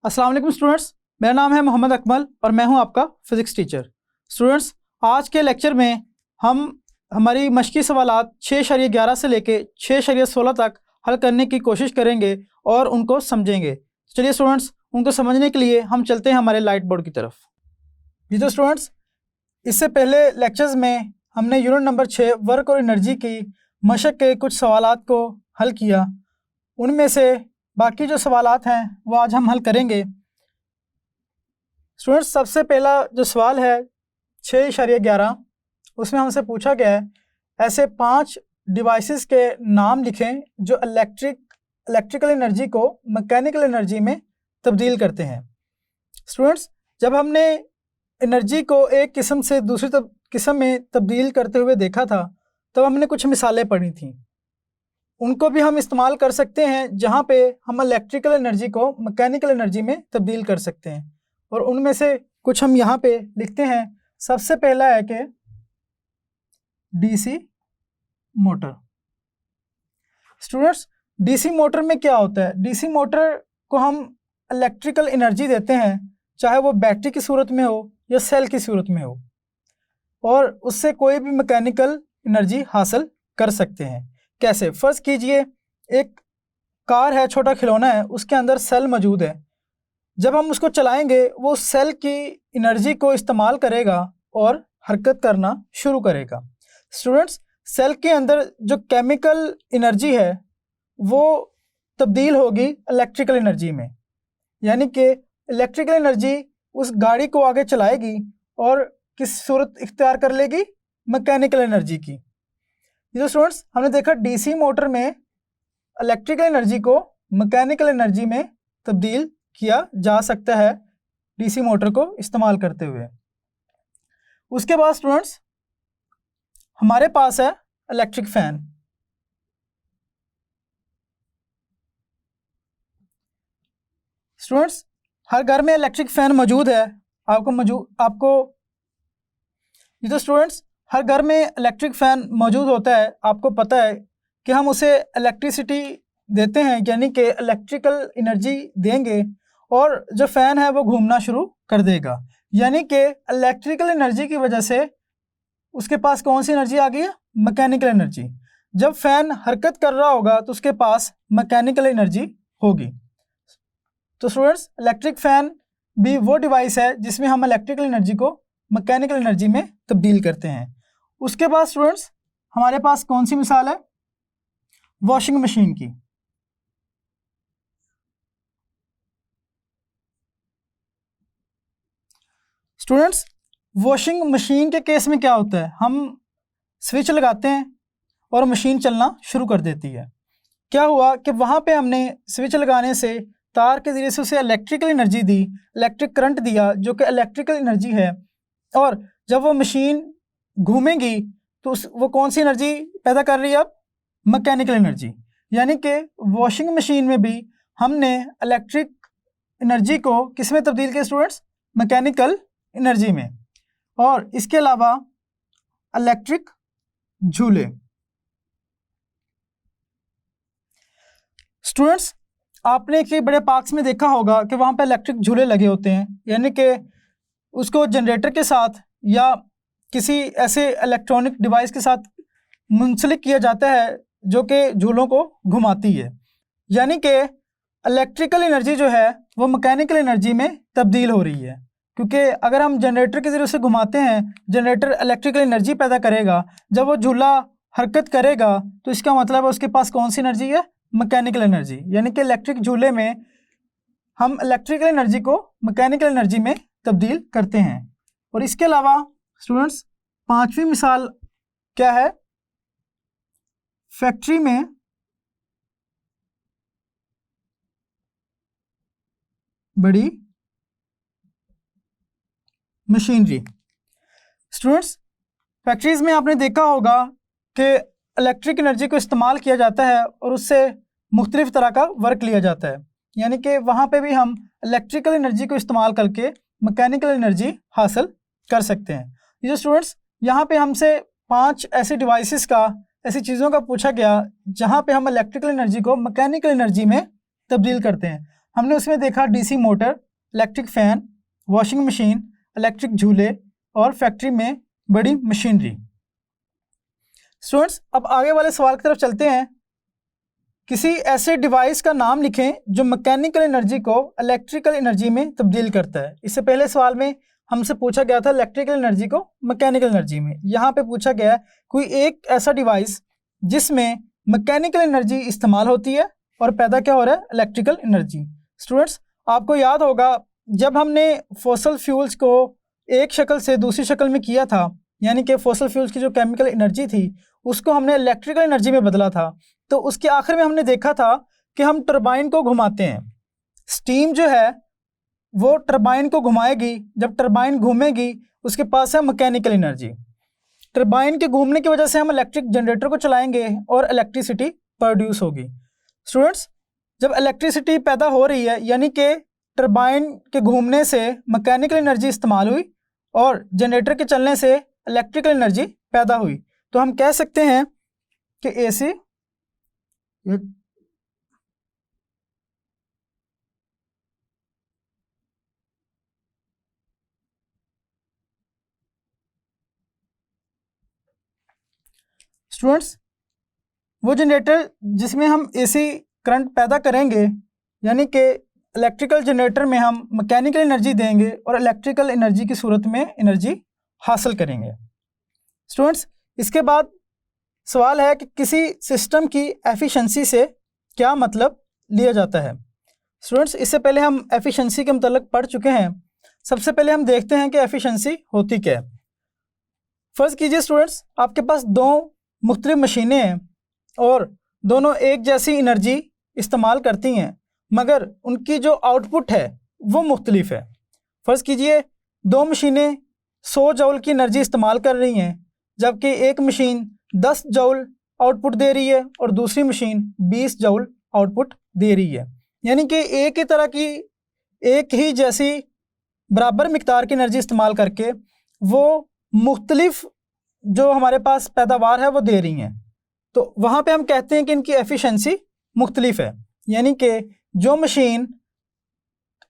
अस्सलाम वालेकुम स्टूडेंट्स, मेरा नाम है मोहम्मद अकमल और मैं हूं आपका फ़िज़िक्स टीचर। स्टूडेंट्स, आज के लेक्चर में हम हमारी मश्की सवालात 6.11 से लेके 6.16 तक हल करने की कोशिश करेंगे और उनको समझेंगे। चलिए स्टूडेंट्स, उनको समझने के लिए हम चलते हैं हमारे लाइट बोर्ड की तरफ। जी तो स्टूडेंट्स, इससे पहले लेक्चर्स में हमने यूनिट नंबर 6 वर्क और एनर्जी की मशक के कुछ सवालात को हल किया। उनमें से बाकी जो सवालात हैं वो आज हम हल करेंगे। स्टूडेंट्स, सबसे पहला जो सवाल है 6.11, उसमें हमसे पूछा गया है ऐसे 5 डिवाइसेस के नाम लिखें जो इलेक्ट्रिकल एनर्जी को मैकेनिकल एनर्जी में तब्दील करते हैं। स्टूडेंट्स, जब हमने एनर्जी को एक किस्म से दूसरी किस्म में तब्दील करते हुए देखा था तब हमने कुछ मिसालें पढ़ी थी। उनको भी हम इस्तेमाल कर सकते हैं जहाँ पे हम इलेक्ट्रिकल एनर्जी को मैकेनिकल एनर्जी में तब्दील कर सकते हैं, और उनमें से कुछ हम यहाँ पे लिखते हैं। सबसे पहला है कि DC motor. Students, DC motor में क्या होता है? डीसी मोटर को हम इलेक्ट्रिकल एनर्जी देते हैं, चाहे वो बैटरी की सूरत में हो या सेल की सूरत में हो, और उससे कोई भी मैकेनिकल एनर्जी हासिल कर सकते हैं। कैसे? फर्ज कीजिए एक कार है, छोटा खिलौना है, उसके अंदर सेल मौजूद है। जब हम उसको चलाएंगे वो उस सेल की एनर्जी को इस्तेमाल करेगा और हरकत करना शुरू करेगा। स्टूडेंट्स, सेल के अंदर जो केमिकल एनर्जी है वो तब्दील होगी इलेक्ट्रिकल एनर्जी में, यानी कि इलेक्ट्रिकल एनर्जी उस गाड़ी को आगे चलाएगी और किस सूरत इख्तियार कर लेगी? मैकेनिकल एनर्जी की। तो स्टूडेंट्स, हमने देखा डीसी मोटर में इलेक्ट्रिकल एनर्जी को मैकेनिकल एनर्जी में तब्दील किया जा सकता है डीसी मोटर को इस्तेमाल करते हुए। उसके बाद स्टूडेंट्स, हमारे पास है इलेक्ट्रिक फैन। स्टूडेंट्स, हर घर में इलेक्ट्रिक फैन मौजूद है। ये तो स्टूडेंट्स, हर घर में इलेक्ट्रिक फैन मौजूद होता है। आपको पता है कि हम उसे इलेक्ट्रिसिटी देते हैं, यानी कि इलेक्ट्रिकल एनर्जी देंगे और जो फ़ैन है वो घूमना शुरू कर देगा। यानी कि इलेक्ट्रिकल एनर्जी की वजह से उसके पास कौन सी एनर्जी आ गई है? Mechanical energy. जब फ़ैन हरकत कर रहा होगा तो उसके पास मैकेनिकल एनर्जी होगी। तो स्टूडेंट्स, इलेक्ट्रिक फ़ैन भी वो डिवाइस है जिसमें हम इलेक्ट्रिकल एनर्जी को मैकेनिकल एनर्जी में तब्दील करते हैं। उसके बाद स्टूडेंट्स, हमारे पास कौन सी मिसाल है? वॉशिंग मशीन की। स्टूडेंट्स, वॉशिंग मशीन के केस में क्या होता है? हम स्विच लगाते हैं और मशीन चलना शुरू कर देती है। क्या हुआ कि वहाँ पे हमने स्विच लगाने से तार के ज़रिए से उसे इलेक्ट्रिकल एनर्जी दी, इलेक्ट्रिक करंट दिया, जो कि इलेक्ट्रिकल एनर्जी है, और जब वो मशीन घूमेगी तो वो कौन सी एनर्जी पैदा कर रही है? अब मैकेनिकल एनर्जी। यानी कि वॉशिंग मशीन में भी हमने इलेक्ट्रिक एनर्जी को किस में तब्दील किया स्टूडेंट्स? मैकेनिकल एनर्जी में। और इसके अलावा इलेक्ट्रिक झूले। स्टूडेंट्स, आपने कि बड़े पार्क्स में देखा होगा कि वहाँ पे इलेक्ट्रिक झूले लगे होते हैं, यानी कि उसको जनरेटर के साथ या किसी ऐसे इलेक्ट्रॉनिक डिवाइस के साथ मुंसलिक किया जाता है जो कि झूलों को घुमाती है। यानी कि इलेक्ट्रिकल एनर्जी जो है वो मैकेनिकल एनर्जी में तब्दील हो रही है, क्योंकि अगर हम जनरेटर के ज़रिए उसे घुमाते हैं, जनरेटर इलेक्ट्रिकल एनर्जी पैदा करेगा। जब वो झूला हरकत करेगा तो इसका मतलब है उसके पास कौन सी एनर्जी है? Mechanical energy. यानी कि इलेक्ट्रिक झूले में हम इलेक्ट्रिकल एनर्जी को मैकेनिकल एनर्जी में तब्दील करते हैं। और इसके अलावा स्टूडेंट्स, 5वीं मिसाल क्या है? फैक्ट्री में बड़ी मशीनरी। स्टूडेंट्स, फैक्ट्रीज में आपने देखा होगा कि इलेक्ट्रिक एनर्जी को इस्तेमाल किया जाता है और उससे मुख्तलिफ तरह का वर्क लिया जाता है। यानी कि वहाँ पे भी हम इलेक्ट्रिकल एनर्जी को इस्तेमाल करके मैकेनिकल एनर्जी हासिल कर सकते हैं। ये जो स्टूडेंट्स, यहाँ पे हमसे 5 ऐसे डिवाइसेस का, ऐसी चीज़ों का पूछा गया जहाँ पे हम इलेक्ट्रिकल एनर्जी को मैकेनिकल एनर्जी में तब्दील करते हैं। हमने उसमें देखा DC motor, electric fan, washing machine, electric झूले और फैक्ट्री में बड़ी मशीनरी। स्टूडेंट्स, अब आगे वाले सवाल की तरफ चलते हैं। किसी ऐसे डिवाइस का नाम लिखें जो मैकेनिकल एनर्जी को इलेक्ट्रिकल एनर्जी में तब्दील करता है। इससे पहले सवाल में हमसे पूछा गया था इलेक्ट्रिकल एनर्जी को मैकेनिकल एनर्जी में। यहाँ पे पूछा गया है कोई एक ऐसा डिवाइस जिसमें मैकेनिकल एनर्जी इस्तेमाल होती है और पैदा क्या हो रहा है, इलेक्ट्रिकल एनर्जी। स्टूडेंट्स, आपको याद होगा जब हमने फॉसल फ्यूल्स को एक शक्ल से दूसरी शक्ल में किया था, यानी कि फॉसल फ्यूल्स की जो केमिकल एनर्जी थी उसको हमने इलेक्ट्रिकल एनर्जी में बदला था, तो उसके आखिर में हमने देखा था कि हम टरबाइन को घुमाते हैं। स्टीम जो है वो टरबाइन को घुमाएगी, जब टरबाइन घूमेगी उसके पास है मैकेनिकल एनर्जी। टरबाइन के घूमने की वजह से हम इलेक्ट्रिक जनरेटर को चलाएंगे और इलेक्ट्रिसिटी प्रोड्यूस होगी। स्टूडेंट्स, जब इलेक्ट्रिसिटी पैदा हो रही है यानी कि टरबाइन के घूमने से मैकेनिकल एनर्जी इस्तेमाल हुई और जनरेटर के चलने से इलेक्ट्रिकल एनर्जी पैदा हुई, तो हम कह सकते हैं कि एसी स्टूडेंट्स, वो जनरेटर जिसमें हम एसी करंट पैदा करेंगे यानी कि इलेक्ट्रिकल जनरेटर में हम मैकेनिकल एनर्जी देंगे और इलेक्ट्रिकल एनर्जी की सूरत में एनर्जी हासिल करेंगे। स्टूडेंट्स, इसके बाद सवाल है कि किसी सिस्टम की एफिशिएंसी से क्या मतलब लिया जाता है। स्टूडेंट्स, इससे पहले हम एफिशिएंसी के मतलब पढ़ चुके हैं। सबसे पहले हम देखते हैं कि एफिशिएंसी होती क्या है। फ़र्ज़ कीजिए स्टूडेंट्स, आपके पास दो मुख्तलिफ मशीनें हैं और दोनों एक जैसी एनर्जी इस्तेमाल करती हैं, मगर उनकी जो आउटपुट है वो मुख्तलिफ है। फ़र्ज़ कीजिए दो मशीनें 100 जूल की एनर्जी इस्तेमाल कर रही हैं, जबकि एक मशीन 10 जूल आउटपुट दे रही है और दूसरी मशीन 20 जूल आउटपुट दे रही है। यानी कि एक ही तरह की, एक ही जैसी बराबर मिकदार की एनर्जी इस्तेमाल करके वो मुख्तलिफ जो हमारे पास पैदावार है वो दे रही हैं, तो वहाँ पे हम कहते हैं कि इनकी एफिशिएंसी मुख्तलिफ है। यानी कि जो मशीन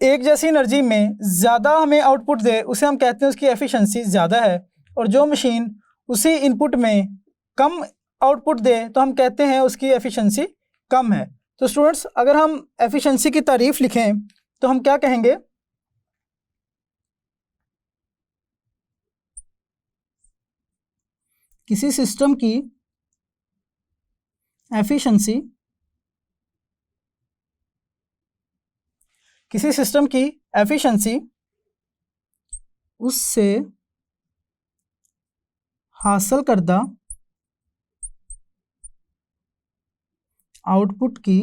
एक जैसी एनर्जी में ज़्यादा हमें आउटपुट दे उसे हम कहते हैं उसकी एफिशिएंसी ज़्यादा है, और जो मशीन उसी इनपुट में कम आउटपुट दे तो हम कहते हैं उसकी एफिशिएंसी कम है। तो स्टूडेंट्स, अगर हम एफिशिएंसी की तारीफ़ लिखें तो हम क्या कहेंगे, किसी सिस्टम की एफिशिएंसी, किसी सिस्टम की एफिशिएंसी उससे हासिल करदा आउटपुट की,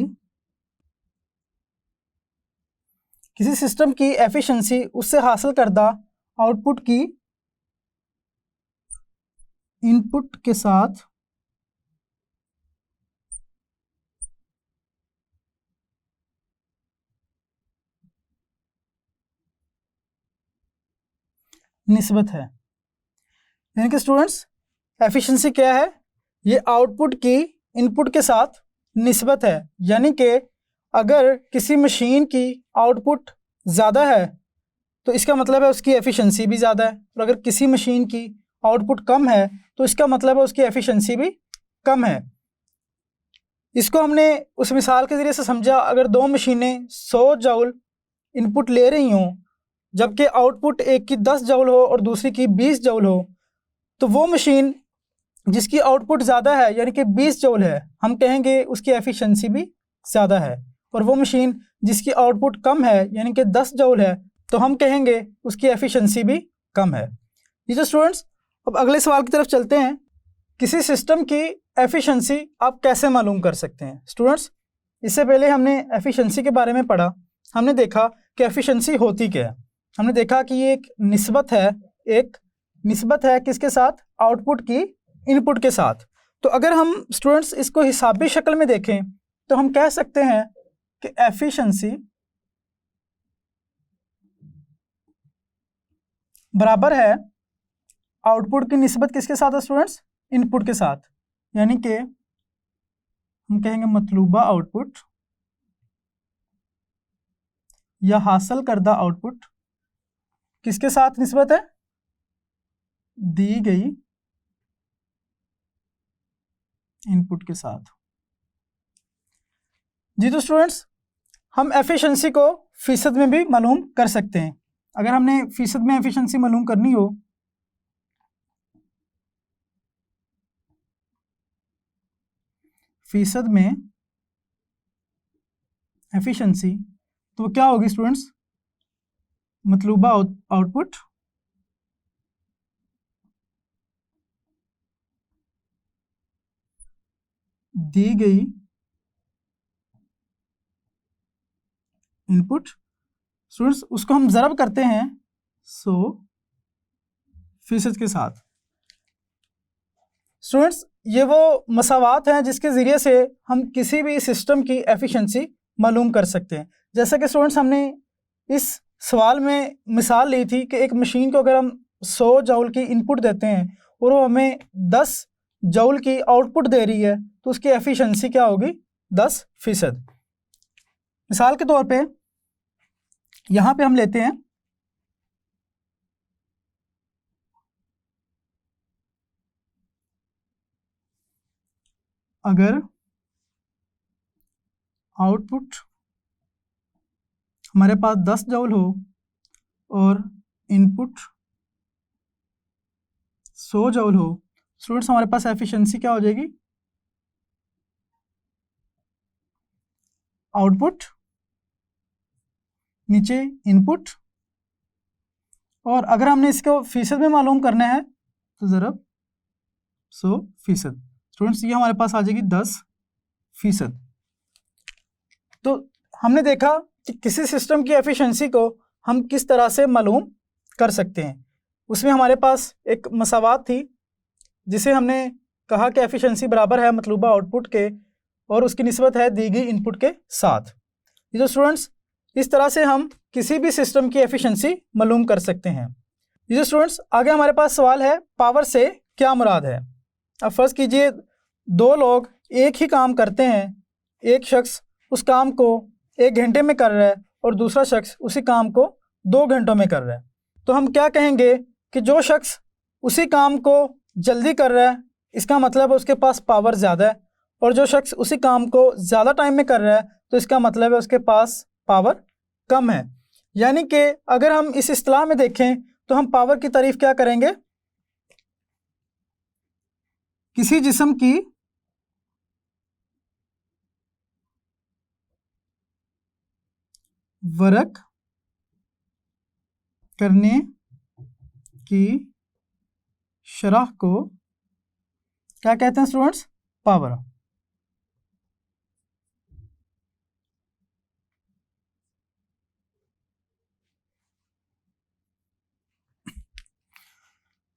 किसी सिस्टम की एफिशिएंसी उससे हासिल करदा आउटपुट की इनपुट के साथ निस्बत है। यानी कि स्टूडेंट्स, एफिशिएंसी क्या है, ये आउटपुट की इनपुट के साथ निस्बत है। यानी कि अगर किसी मशीन की आउटपुट ज़्यादा है तो इसका मतलब है उसकी एफिशिएंसी भी ज़्यादा है, और अगर किसी मशीन की आउटपुट कम है तो इसका मतलब है उसकी एफिशिएंसी भी कम है। इसको हमने उस मिसाल के ज़रिए से समझा, अगर दो मशीनें 100 जूल इनपुट ले रही हों जबकि आउटपुट एक की 10 जूल हो और दूसरी की 20 जूल हो, तो वो मशीन जिसकी आउटपुट ज़्यादा है यानी कि 20 जूल है, हम कहेंगे उसकी एफिशिएंसी भी ज़्यादा है, और वो मशीन जिसकी आउटपुट कम है यानी कि 10 जूल है तो हम कहेंगे उसकी एफिशिएंसी भी कम है। जी तो स्टूडेंट्स, अब अगले सवाल की तरफ चलते हैं। किसी सिस्टम की एफिशिएंसी आप कैसे मालूम कर सकते हैं। स्टूडेंट्स, इससे पहले हमने एफिशिएंसी के बारे में पढ़ा, हमने देखा कि एफिशिएंसी होती क्या है। हमने देखा कि ये एक निस्बत है, एक निस्बत है किसके साथ, आउटपुट की इनपुट के साथ। तो अगर हम स्टूडेंट्स इसको हिसाबी शक्ल में देखें तो हम कह सकते हैं कि एफिशिएंसी बराबर है आउटपुट की निस्बत किसके साथ है स्टूडेंट्स, इनपुट के साथ। यानी कि हम कहेंगे मतलूबा आउटपुट या हासिल करदा आउटपुट किसके साथ निस्बत है? दी गई इनपुट के साथ। जी तो स्टूडेंट्स, हम एफिशिएंसी को फीसद में भी मालूम कर सकते हैं। अगर हमने फीसद में एफिशिएंसी मालूम करनी हो फीसद में एफिशिएंसी, तो क्या होगी स्टूडेंट्स? मतलूबा आउटपुट दी गई इनपुट, स्टूडेंट्स उसको हम ज़रब करते हैं 100% के साथ। स्टूडेंट्स ये वो मसावात हैं जिसके ज़रिए से हम किसी भी सिस्टम की एफिशिएंसी मालूम कर सकते हैं। जैसे कि स्टूडेंट्स हमने इस सवाल में मिसाल ली थी कि एक मशीन को अगर हम 100 जूल की इनपुट देते हैं और वो हमें 10 जूल की आउटपुट दे रही है, तो उसकी एफिशिएंसी क्या होगी? 10%। मिसाल के तौर पे यहाँ पे हम लेते हैं अगर आउटपुट हमारे पास 10 जूल हो और इनपुट 100 जूल हो, स्टूडेंट्स हमारे पास एफिशिएंसी क्या हो जाएगी? आउटपुट नीचे इनपुट, और अगर हमने इसको फीसद में मालूम करना है तो ज़रब 100%। स्टूडेंट्स ये हमारे पास आ जाएगी 10%। तो हमने देखा कि किसी सिस्टम की एफिशिएंसी को हम किस तरह से मालूम कर सकते हैं। उसमें हमारे पास एक मसावात थी जिसे हमने कहा कि एफिशिएंसी बराबर है मतलूबा आउटपुट के और उसकी निस्बत है दी गई इनपुट के साथ। ये जो स्टूडेंट्स इस तरह से हम किसी भी सिस्टम की एफिशिएंसी मालूम कर सकते हैं। ये जो स्टूडेंट्स आगे हमारे पास सवाल है पावर से क्या मुराद है। अब फर्ज कीजिए दो लोग एक ही काम करते हैं, एक शख्स उस काम को 1 घंटे में कर रहा है और दूसरा शख्स उसी काम को 2 घंटों में कर रहा है। तो हम क्या कहेंगे कि जो शख्स उसी काम को जल्दी कर रहा है इसका मतलब है उसके पास पावर ज़्यादा है, और जो शख्स उसी काम को ज़्यादा टाइम में कर रहा है तो इसका मतलब है उसके पास पावर कम है। यानी कि अगर हम इस इस्तिलाह में देखें तो हम पावर की तारीफ क्या करेंगे? किसी जिस्म की वर्क करने की शरह को क्या कहते हैं स्टूडेंट्स? पावर।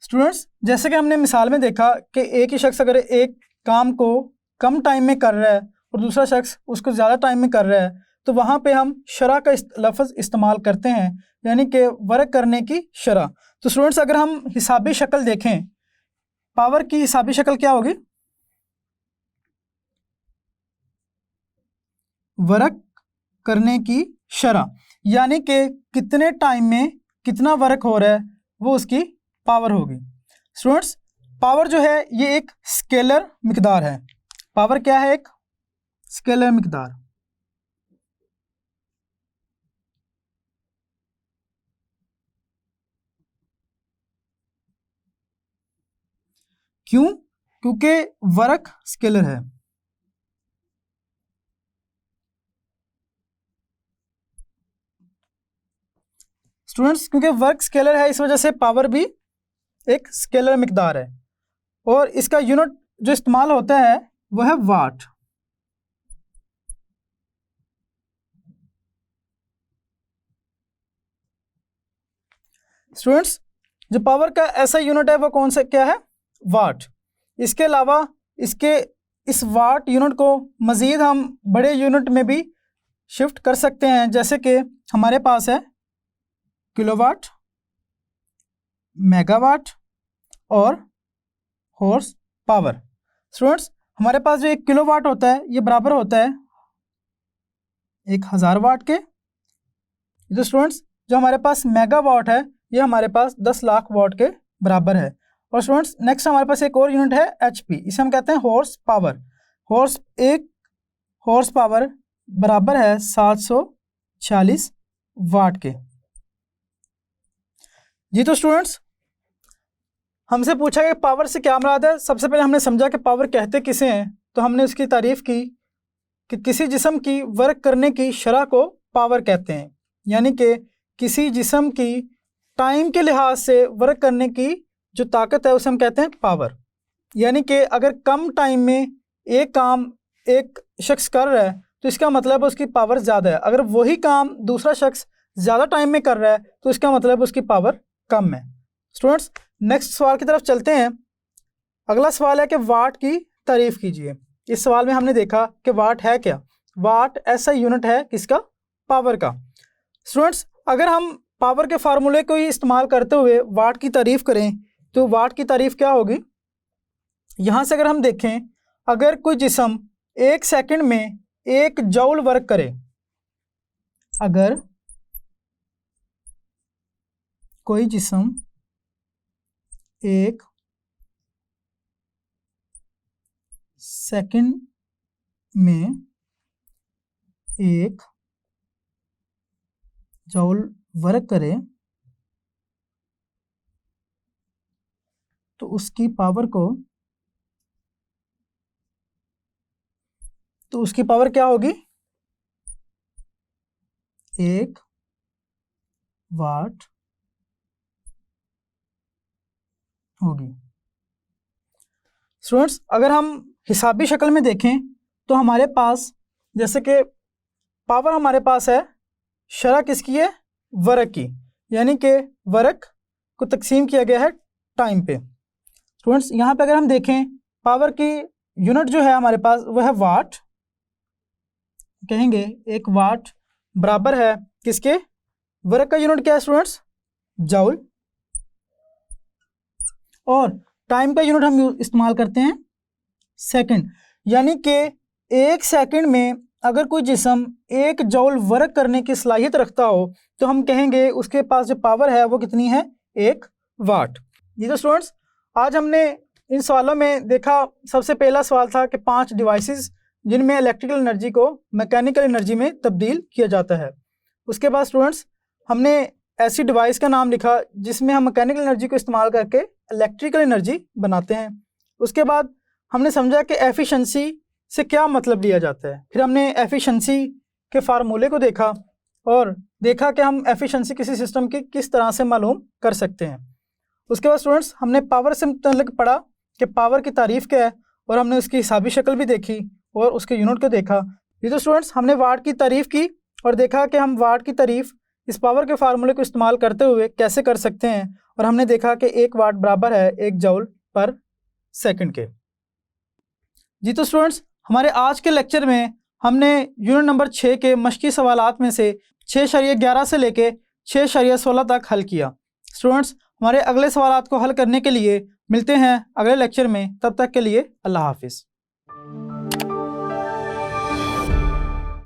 स्टूडेंट्स जैसे कि हमने मिसाल में देखा कि एक ही शख्स अगर एक काम को कम टाइम में कर रहा है और दूसरा शख्स उसको ज़्यादा टाइम में कर रहा है, तो वहाँ पे हम शरह का लफ्ज़ इस्तेमाल करते हैं, यानी कि वर्क करने की शरह। तो स्टूडेंट्स अगर हम हिसाबी शक्ल देखें, पावर की हिसाबी शक्ल क्या होगी? वर्क करने की शरह, यानी कि कितने टाइम में कितना वर्क हो रहा है वो उसकी पावर होगी। स्टूडेंट्स पावर जो है ये एक स्केलर मिकदार है। पावर क्या है? एक स्केलर मिकदार। क्यों? क्योंकि वर्क स्केलर है। स्टूडेंट्स क्योंकि वर्क स्केलर है इस वजह से पावर भी एक स्केलर मिकदार है, और इसका यूनिट जो इस्तेमाल होता है वह है वाट। स्टूडेंट्स जो पावर का ऐसा यूनिट है वो कौन सा क्या है? वाट। इसके अलावा इसके इस वाट यूनिट को मज़ीद हम बड़े यूनिट में भी शिफ्ट कर सकते हैं, जैसे कि हमारे पास है किलोवाट, मेगावाट और हॉर्स पावर। स्टूडेंट्स हमारे पास जो 1 किलोवाट होता है ये बराबर होता है 1000 वाट के, तो स्टूडेंट्स जो हमारे पास मेगावाट है ये हमारे पास 10 लाख वाट के बराबर है। और स्टूडेंट्स नेक्स्ट हमारे पास एक और यूनिट है HP, इसे हम कहते हैं हॉर्स पावर। एक हॉर्स पावर बराबर है 740 वाट के। जी तो स्टूडेंट्स हमसे पूछा कि पावर से क्या मुराद है। सबसे पहले हमने समझा कि पावर कहते किसे हैं, तो हमने उसकी तारीफ की कि किसी जिस्म की वर्क करने की शरह को पावर कहते हैं, यानी कि किसी जिस्म की टाइम के लिहाज से वर्क करने की जो ताकत है उसे हम कहते हैं पावर। यानी कि अगर कम टाइम में एक काम एक शख्स कर रहा है तो इसका मतलब उसकी पावर ज़्यादा है। अगर वही काम दूसरा शख्स ज़्यादा टाइम में कर रहा है तो इसका मतलब उसकी पावर कम है। स्टूडेंट्स नेक्स्ट सवाल की तरफ चलते हैं। अगला सवाल है कि वाट की तारीफ कीजिए। इस सवाल में हमने देखा कि वाट है क्या। वाट ऐसा यूनिट है किसका, पावर का। स्टूडेंट्स अगर हम पावर के फार्मूले को ही इस्तेमाल करते हुए वाट की तारीफ करें तो वाट की तारीफ क्या होगी। यहाँ से अगर हम देखें, अगर कोई जिस्म 1 सेकंड में 1 जूल वर्क करे, अगर कोई जिस्म 1 सेकंड में 1 जूल वर्क करे तो उसकी पावर क्या होगी, 1 वाट होगी। स्टूडेंट्स अगर हम हिसाबी शक्ल में देखें तो हमारे पास जैसे कि पावर हमारे पास है, शरह किसकी है, वर्क की, यानी कि वर्क को तकसीम किया गया है टाइम पे। स्टूडेंट्स यहाँ पे अगर हम देखें पावर की यूनिट जो है हमारे पास वह है वाट। कहेंगे 1 वाट बराबर है किसके, वर्क का यूनिट क्या है स्टूडेंट्स, जूल। और टाइम का यूनिट हम इस्तेमाल करते हैं सेकंड, यानी कि 1 सेकंड में अगर कोई जिस्म 1 जूल वर्क करने की सलाहियत रखता हो तो हम कहेंगे उसके पास जो पावर है वो कितनी है, 1 वाट। ये तो स्टूडेंट्स आज हमने इन सवालों में देखा, सबसे पहला सवाल था कि 5 डिवाइसेस जिनमें इलेक्ट्रिकल एनर्जी को मैकेनिकल एनर्जी में तब्दील किया जाता है। उसके बाद स्टूडेंट्स हमने ऐसी डिवाइस का नाम लिखा जिसमें हम मैकेनिकल एनर्जी को इस्तेमाल करके इलेक्ट्रिकल एनर्जी बनाते हैं। उसके बाद हमने समझा कि एफिशिएंसी से क्या मतलब लिया जाता है। फिर हमने एफिशिएंसी के फार्मूले को देखा और देखा कि हम एफिशिएंसी किसी सिस्टम की किस तरह से मालूम कर सकते हैं। उसके बाद स्टूडेंट्स हमने पावर से मुतल्लिक पढ़ा कि पावर की तारीफ़ क्या है और हमने उसकी हिसाबी शक्ल भी देखी और उसके यूनिट को देखा। ये तो स्टूडेंट्स हमने वाट की तारीफ़ की और देखा कि हम वाट की तारीफ़ इस पावर के फार्मूले को इस्तेमाल करते हुए कैसे कर सकते हैं, और हमने देखा कि 1 वाट बराबर है 1 जूल पर सेकंड के। जी तो स्टूडेंट्स हमारे आज के लेक्चर में हमने यूनिट नंबर 6 के मश्की सवालात में से 6.11 से लेके 6.16 तक हल किया। स्टूडेंट्स हमारे अगले सवालात को हल करने के लिए मिलते हैं अगले लेक्चर में, तब तक के लिए अल्लाह हाफिज़।